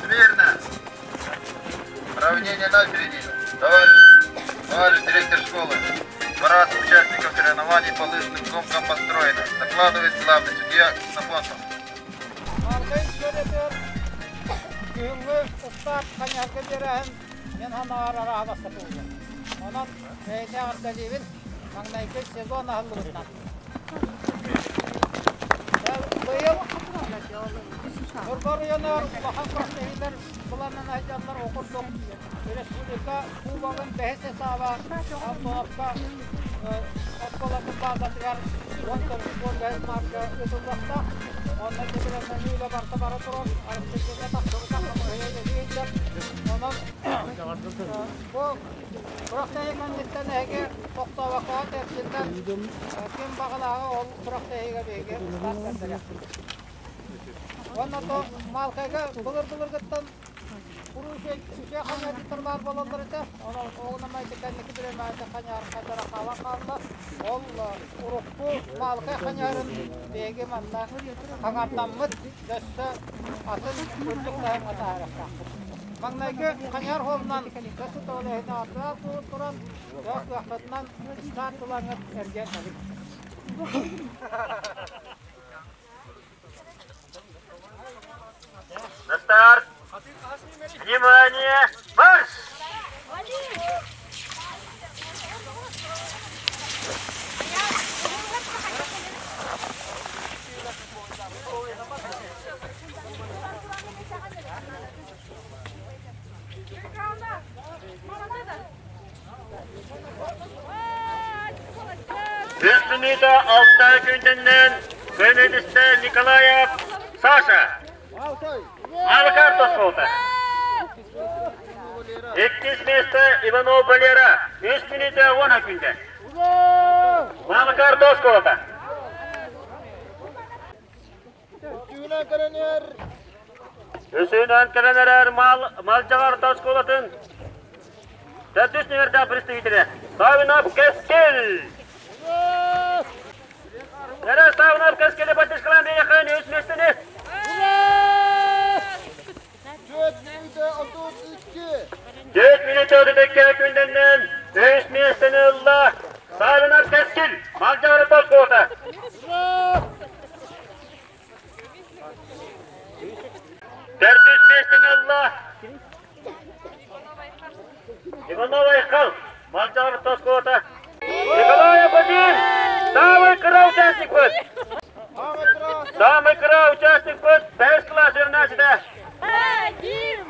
Смирно. Равнение на середину. Товарищ директор школы. Парад участников соревнований по лыжным гонкам построены. Докладывает главный судья Сафонов. Orbarıyanlar, Bahamas nehirler, bulanın aycanlar okurdum. Respublika, Kuba'nın behis hesabı, Abdu'nakta, Okkolak'ın bazılar, 19 behis marka Yudulak'ta. Onlar birbirlerine nüyle barsa barı durur. Arastıklarına takdırı takdırı öyle Onun, bu, Burak'ta hemen listen hege, tokta vakaat hepsinden, kim bağlağı ol, Burak'ta hege beyge, startlardır. Ondan da malkayga bulur gittim. Kuru şey kanatırlar bolalar ise. Ona oğlamaydı kendisi bilemeydi kanyar kadar hava kaldı. Ol urukku malkay kanyarın bege manna kanatlanmış desse atın kurtluklayım atarakta. Manlayga kanyar holdan desse tolehine atlar turan yok vaktinden startlanıp ergen edik. На старт! Внимание! Марш! Üstünlüğü altta gündenden Benedikte Nikolayev Sasha. Малкар Тосколта. 2 место Иванов Валера. 5 минут 10 секунд. Малкар Тосколта. Hüseyin Karaner Malcağar Toskolat'ın 400 numaralı представители. Савинов Кескель. Нера Савинов Кескель батышкалан бейхан 3 местini. 4 minut 32 gündenden 3 mesnella Sağlınar Keskin Malcağarı Toskota. Derdüş mesnella Ivanov Aykal Malcağarı Toskota. Николай Абадин самый край участник будет. Самый край участник будет. Бэс класс вернашида. Вадим!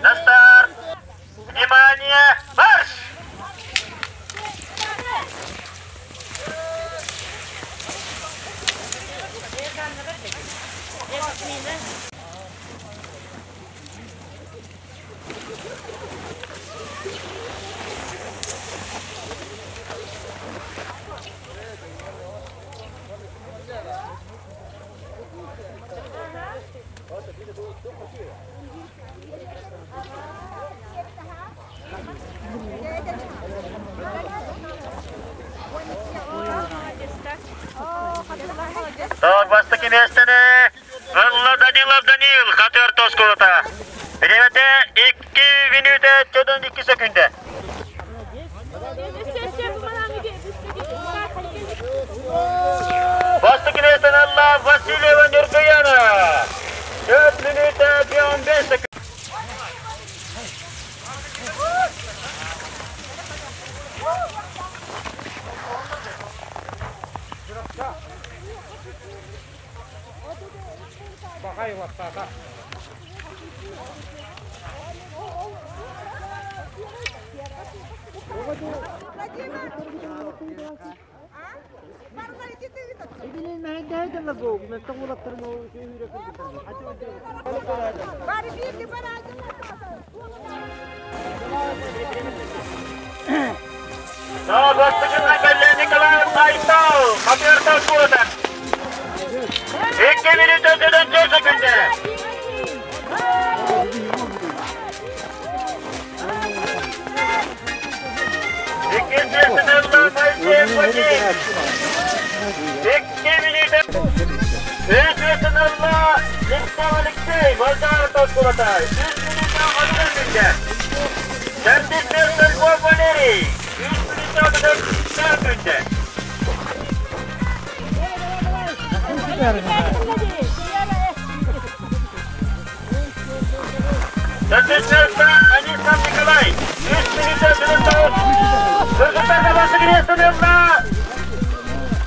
На старт! Внимание! Марш! Так, бастыки местені Данилов Данил, Хатер Тосколата. Времяте 2 минута 42 секунды. Бастыки местені Алла Васильева Нюркаяна. 4 минута 15 секунды. Да, бастыгына келген Николай Айтал, Хатер Тосколата. 2 минут 4 секунды. Хазяев Тоскулатай, 3 минута Адырминде. Тәртіппен Сөлгов Валерий, 3 минута Адырминде. Тәртіппен Анисов Николай, 3 минута Дмитров. Результаты воскресенного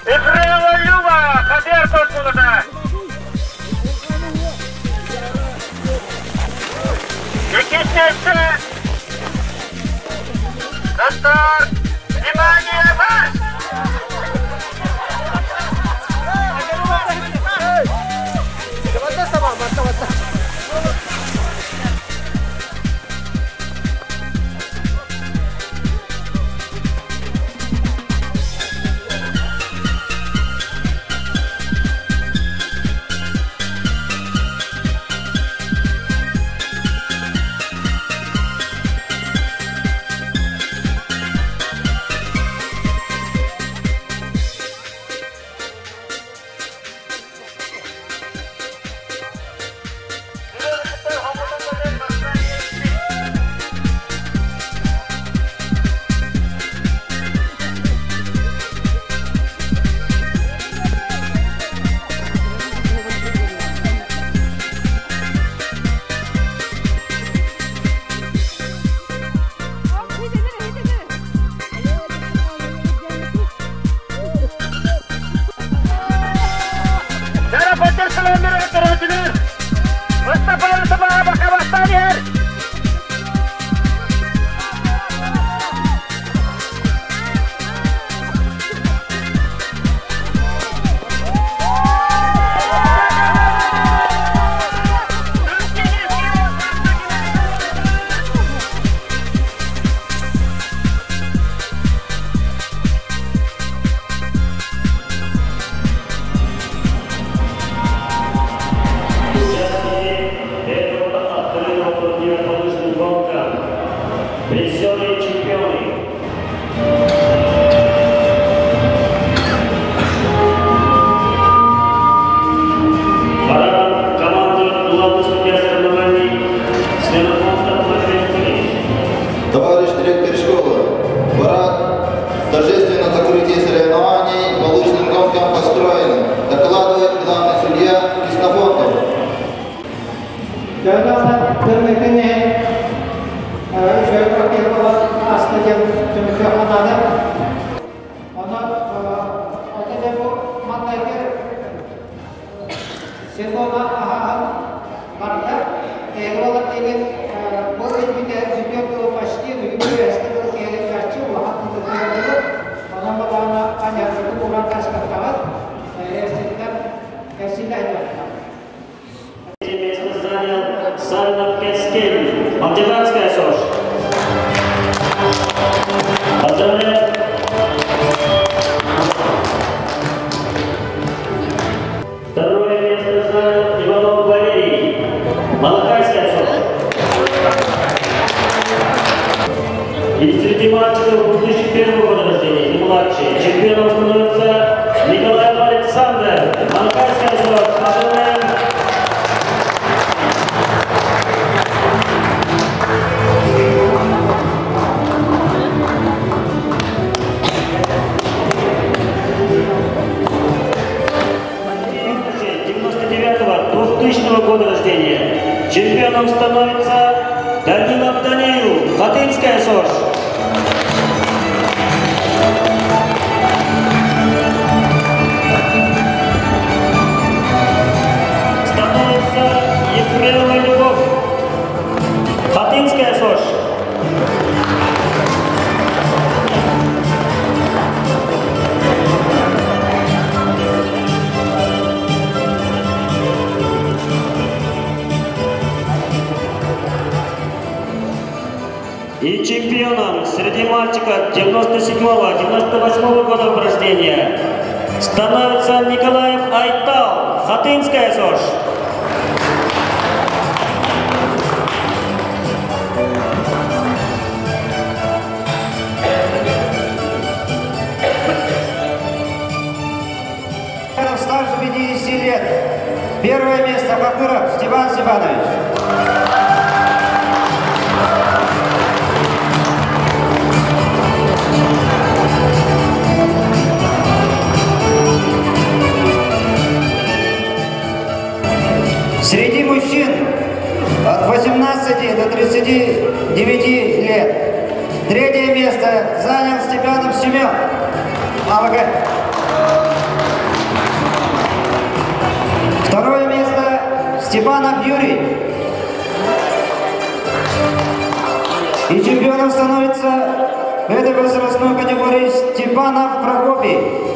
Ефремова Люба, Хазяев Тоскулатай. Екіншісі Достар, внимание, марш! Товарищ директор школы, парад торжественного закрытия соревнований по лыжным гонкам построен. Докладывает главный судья Краснофонтов. Место занял Сальнов Кескель, Магдебургская СОЖ. Поздравляем. Второе место занял Иванов Валерий, Малакайская СОЖ. И среди мальчиков 2001 года рождения и младшие чемпионом становится Николаев Александр, Малакайская СОЖ. Поздравляем. Года рождения. Чемпионом становится Данилов Даниил, Хатынская СОЖ. Становится Ефремова Любовь, Хатынская СОЖ. И чемпионом среди мальчиков 97-98 года рождения становится Николаев Айтал, Хатынская СОЖ. Старше 50 лет. Первое место Хапуров Степан Степанович. Среди мужчин от 18 до 39 лет третье место занял Степанов Семен. АВГ. Второе место Степанов Юрий. И чемпионом становится в этой возрастной категории Степанов Прокопий.